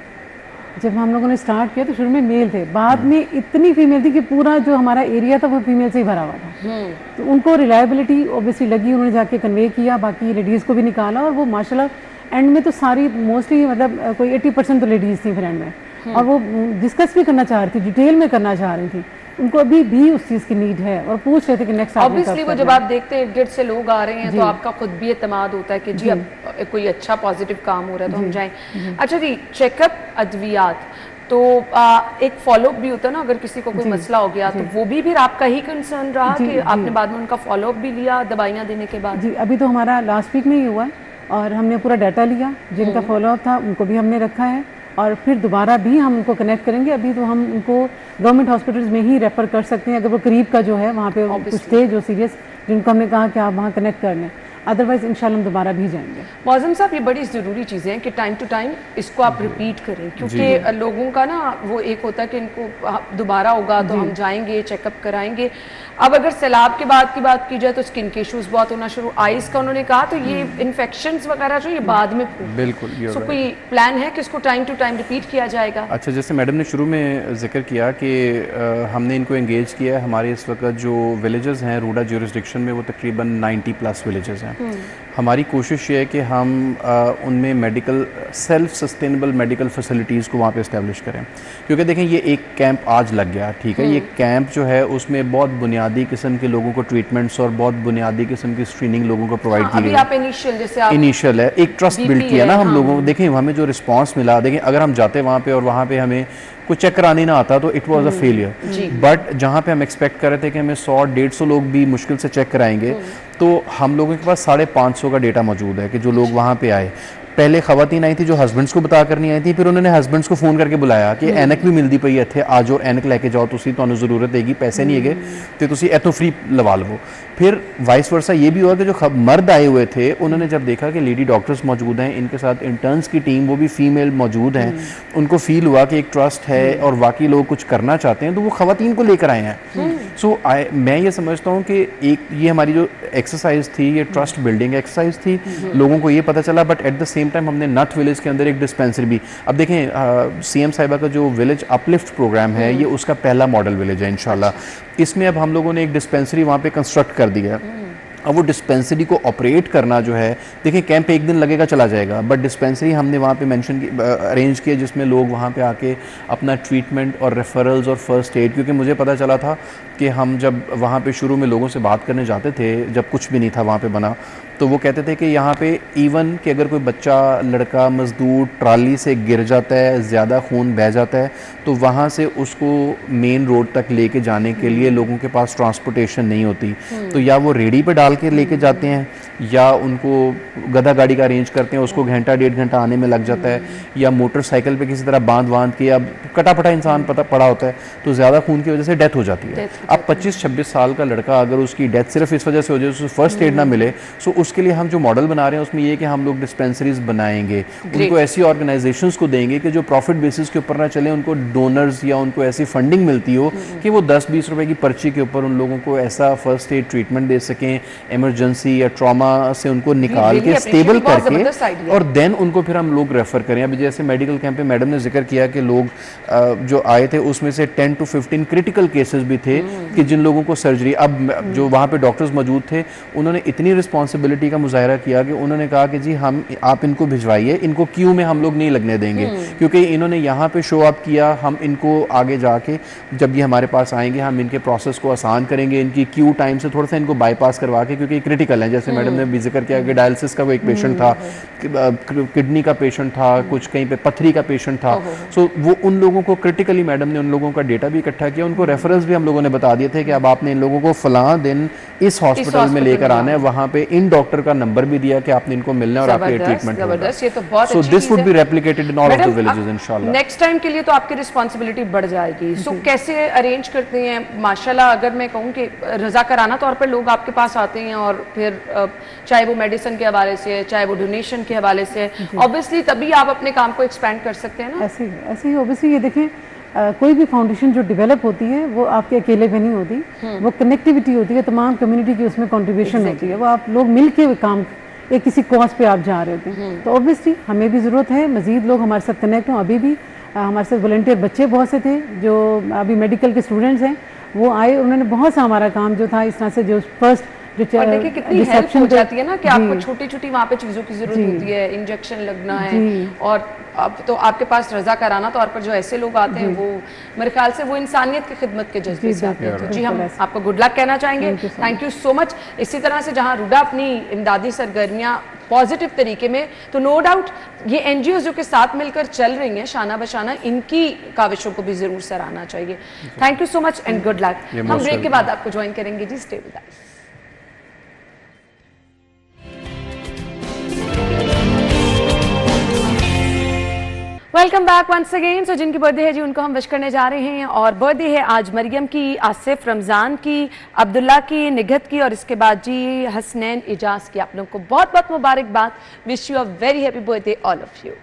जब हम लोगों ने स्टार्ट किया तो शुरू में मेल थे, बाद में इतनी फीमेल थी कि पूरा जो हमारा एरिया था वो फीमेल से ही भरा हुआ था। तो उनको रिलायबिलिटी ऑब्वियसली लगी, उन्होंने जाके कन्वे किया, बाकी लेडीज़ को भी निकाला, और वो माशाल्लाह एंड में तो सारी मोस्टली मतलब कोई 80% तो लेडीज़ थी फिर एंड में, और वो डिस्कस भी करना चाह रही थी, डिटेल में करना चाह रही थी, उनको अभी भी उस चीज़ की नीड है, और पूछ रहे थे कि नेक्स्ट ऑब्वियसली वो जब आप देखते हैं इर्द-गिर्द से लोग आ रहे हैं तो आपका खुद भी एतमाद होता है कि जी अब कोई अच्छा पॉजिटिव काम हो रहा है तो हम जाएं। अच्छा जी, चेकअप, अद्वियात, तो एक फॉलोअप भी होता है ना, अगर किसी को कोई मसला हो गया तो वो भी फिर आपका ही कंसर्न रहा कि आपने बाद में उनका फॉलोअप भी लिया दवाइयाँ देने के बाद? जी, अभी तो हमारा लास्ट वीक में ही हुआ है, और हमने पूरा डाटा लिया, जिनका फॉलोअप था उनको भी हमने रखा है, और फिर दोबारा भी हम उनको कनेक्ट करेंगे। अभी तो हम उनको गवर्नमेंट हॉस्पिटल्स में ही रेफर कर सकते हैं, अगर वो करीब का जो है वहाँ पे कुछ थे जो सीरियस, जिनको हमने कहा कि आप वहाँ कनेक्ट कर लें, अदरवाइज इंशाल्लाह हम दोबारा भी जाएंगे। मौज़म साहब, ये बड़ी ज़रूरी चीज़ें हैं कि टाइम टू टाइम इसको आप रिपीट करें, क्योंकि लोगों का ना वो एक होता है कि इनको दोबारा होगा तो हम जाएंगे चेकअप कराएंगे। अब अगर सैलाब के बाद की बात की जाए तो स्किन के इशूज़ बहुत होना शुरू, आइज़ का उन्होंने कहा, तो ये इन्फेक्शंस वगैरह जो ये बाद में बिल्कुल। सो कोई प्लान है कि इसको टाइम टू टाइम रिपीट किया जाएगा? अच्छा, जैसे मैडम ने शुरू में जिक्र किया कि हमने इनको एंगेज किया है, हमारे इस वक्त जो विलेजेस हैं रूडा ज्यूरिसडिक्शन में वो तकरीबन 90+ विलेजेस हैं। हमारी कोशिश ये है कि हम उनमें medical self sustainable medical facilities को वहाँ पे इस्टेब्लिश करें, क्योंकि देखें ये एक कैंप आज लग गया, ठीक है, ये कैंप जो है उसमें बहुत बुनियादी किस्म के लोगों को ट्रीटमेंट्स और बहुत बुनियादी किस्म की स्क्रीनिंग लोगों को प्रोवाइड की गई है। आप इनिशियल, जैसे आप इनिशियल है, एक ट्रस्ट बिल्ड किया ना हम लोगों, देखें हमें जो रिस्पांस मिला, देखें अगर हम जाते वहाँ पे और वहाँ पे हमें कुछ चेक कराने ना आता तो it was a failure, but जहाँ पे हम एक्सपेक्ट कर रहे थे कि हमें 100-150 लोग भी मुश्किल से चेक कराएंगे, तो हम लोगों के पास 550 का डेटा मौजूद है कि जो लोग वहाँ पे आए। पहले खवातीन आई थी जो हस्बैंड्स को बता कर नहीं आई थी, फिर उन्होंने हस्बैंड्स को फोन करके बुलाया कि एनक भी मिलती पई इत्थे, आ जाओ एनक लेके जाओ, तुसी तुहानू जरूरत हैगी, पैसे नहीं है तो तुसी इतों फ्री लवा लो। फिर वाइस वर्सा ये भी हुआ कि जो मर्द आए हुए थे उन्होंने जब देखा कि लेडी डॉक्टर्स मौजूद हैं, इनके साथ इंटर्न्स की टीम वो भी फीमेल मौजूद हैं, उनको फील हुआ कि एक ट्रस्ट है और वाकई लोग कुछ करना चाहते हैं, तो वो खवातीन को लेकर आए हैं। सो मैं ये समझता हूँ कि एक ये हमारी जो एक्सरसाइज थी ये ट्रस्ट बिल्डिंग एक्सरसाइज थी, लोगों को ये पता चला, but at the same time हमने नट विलेज के अंदर एक डिस्पेंसरी भी, अब देखें सीएम साहिबा का जो विलेज अपलिफ्ट प्रोग्राम है ये उसका पहला मॉडल विलेज है इंशाल्लाह। इसमें अब हम लोगों ने एक डिस्पेंसरी वहाँ पे कंस्ट्रक्ट कर दिया है। अब वो डिस्पेंसरी को ऑपरेट करना जो है, देखिए कैंप एक दिन लगेगा चला जाएगा, बट डिस्पेंसरी हमने वहाँ पे मेंशन की, अरेंज किया, जिसमें लोग वहाँ पे आके अपना ट्रीटमेंट और रेफरल्स और फर्स्ट एड, क्योंकि मुझे पता चला था कि हम जब वहाँ पे शुरू में लोगों से बात करने जाते थे, जब कुछ भी नहीं था वहाँ पे बना, तो वो कहते थे कि यहाँ पे इवन कि अगर कोई बच्चा, लड़का, मजदूर ट्राली से गिर जाता है, ज़्यादा खून बह जाता है, तो वहाँ से उसको मेन रोड तक लेके जाने के लिए लोगों के पास ट्रांसपोर्टेशन नहीं होती, तो या वो रेडी पे डाल के लेके जाते हैं या उनको गधा गाड़ी का अरेंज करते हैं, उसको घंटा 1.5 घंटा आने में लग जाता है, या मोटरसाइकिल पे किसी तरह बांध के, अब कटा इंसान पड़ा होता है तो ज़्यादा खून की वजह से डेथ हो जाती है। अब 25-26 साल का लड़का अगर उसकी डेथ सिर्फ इस वजह से हो जाए, उसको फर्स्ट एड ना मिले, सो उसके लिए हम जो मॉडल बना रहे हैं उसमें ये कि हम लोग डिस्पेंसरीज बनाएंगे, उनको ऐसी ऑर्गेनाइजेशंस को देंगे कि जो प्रॉफिट बेसिस के ऊपर ना चले, उनको डोनर्स या उनको ऐसी फंडिंग मिलती हो कि वो 10-20 रुपए की पर्ची के ऊपर उन लोगों को ऐसा फर्स्ट एड ट्रीटमेंट दे सकें, इमरजेंसी या ट्रॉमा से उनको निकाल के स्टेबल करके, और देन उनको फिर हम लोग रेफर करें। अभी जैसे मेडिकल कैंप में मैडम ने जिक्र किया कि लोग जो आए थे उसमें से 10 to 15 क्रिटिकल केसेस भी थे कि जिन लोगों को सर्जरी, अब जो वहाँ पे डॉक्टर्स मौजूद थे उन्होंने इतनी रिस्पॉन्सिबिलिटी का मुजाहरा किया कि उन्होंने कहा कि जी आप इनको भिजवाइए, इनको क्यू में हम लोग नहीं लगने देंगे, क्योंकि इन्होंने यहाँ पे शो अप किया, हम इनको आगे जाके जब ये हमारे पास आएंगे हम इनके प्रोसेस को आसान करेंगे, इनकी क्यू टाइम से थोड़ा सा इनको बाईपास करवा के, क्योंकि क्रिटिकल है, जैसे मैडम ने भी जिक्र किया कि डायलिसिस का वो एक पेशेंट था, किडनी का पेशेंट था, कुछ कहीं पे पथरी का पेशेंट था। सो वो उन लोगों को क्रिटिकली मैडम ने उन लोगों का डेटा भी इकट्ठा किया, उनको रेफरेंस भी हम लोगों ने बता दिए थे कि अब आपने इन लोगों को फलां दिन इस हॉस्पिटल में लेकर आना है, वहाँ पे इन डॉक्टर का नंबर भी दिया कि आपने इनको मिलना है और आपके ट्रीटमेंट होगा। ये तो बहुत so this would be replicated in all of the villages इंशाल्लाह। नेक्स्ट टाइम के लिए तो आपकी रिस्पांसिबिलिटी बढ़ जाएगी। सो कैसे अरेंज करते हैं? माशाल्लाह अगर मैं कहूँ कि रज़ाकाराना तौर पर लोग आपके पास आते हैं और फिर चाहे वो मेडिसिन के हवाले से, चाहे वो डोनेशन के हवाले से, ऑब्वियसली तभी आप अपने काम को एक्सपेंड कर सकते हैं ना। ऐसे ही ऑब्वियसली ये देखें, कोई भी फाउंडेशन जो डेवलप होती है वो आपके अकेले पे नहीं होती, वो कनेक्टिविटी होती है, तमाम कम्युनिटी की उसमें कंट्रीब्यूशन होती है, वो आप लोग मिल के काम एक किसी कॉज पे आप जा रहे होते हैं। तो ऑब्वियसली हमें भी ज़रूरत है मज़ीद लोग हमारे साथ कनेक्ट हों। अभी भी हमारे साथ वॉलंटियर बच्चे बहुत से थे जो अभी मेडिकल के स्टूडेंट्स हैं, वो आए, उन्होंने बहुत सा हमारा काम जो था इस तरह से जो फर्स्ट और देखिए कितनी हेल्प हो जाती है ना कि आपको छोटी छोटी वहाँ पे चीज़ों की ज़रूरत होती है, इंजेक्शन लगना है, और अब तो आपके पास रज़ाकाराना तौर पर जो ऐसे लोग आते हैं वो मेरे ख्याल से वो इंसानियत की खिदमत के जज्बे से आते हैं। जी हम आपको गुड लक कहना चाहेंगे, थैंक यू सो मच। इसी तरह से जहाँ रूडा अपनी इमदादी सरगर्मियाँ पॉजिटिव तरीके में, तो नो डाउट ये NGOs जो के साथ मिलकर चल रही हैं शाना बशाना, इनकी काविशों को भी ज़रूर सराहना चाहिए। Thank you so much and good luck. हम ब्रेक के बाद आपको ज्वाइन करेंगे जी, stay with us. Welcome back once again. So जिनकी बर्थडे है जी उनको हम विश करने जा रहे हैं, और बर्थडे है आज मरियम की, आसिफ, रमज़ान की, अब्दुल्ला की, निगहत की, और इसके बाद जी हसनैन, इजाज की। आप लोगों को बहुत बहुत मुबारकबाद। Wish you a very happy birthday all of you.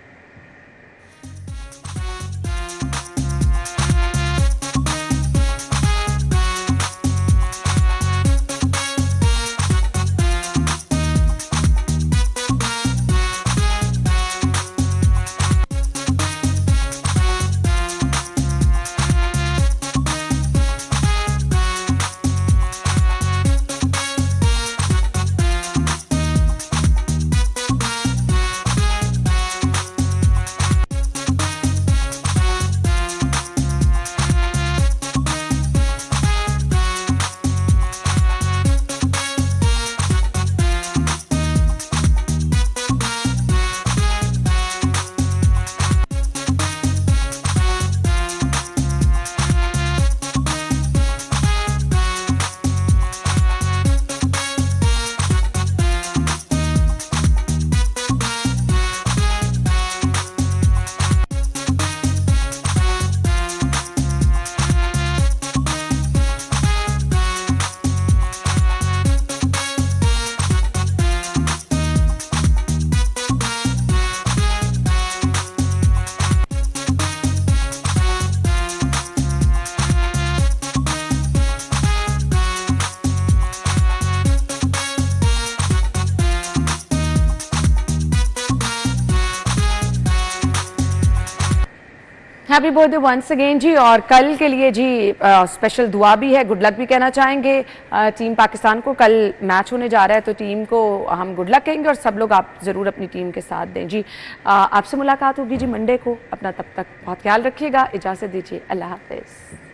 Happy birthday once again जी। और कल के लिए जी स्पेशल दुआ भी है, गुड लक भी कहना चाहेंगे। टीम पाकिस्तान को कल मैच होने जा रहा है, तो टीम को हम गुड लक कहेंगे, और सब लोग आप ज़रूर अपनी टीम के साथ दें जी। आपसे मुलाकात होगी जी मंडे को। अपना तब तक बहुत ख्याल रखिएगा, इजाज़त दीजिए, अल्लाह हाफ़िज़।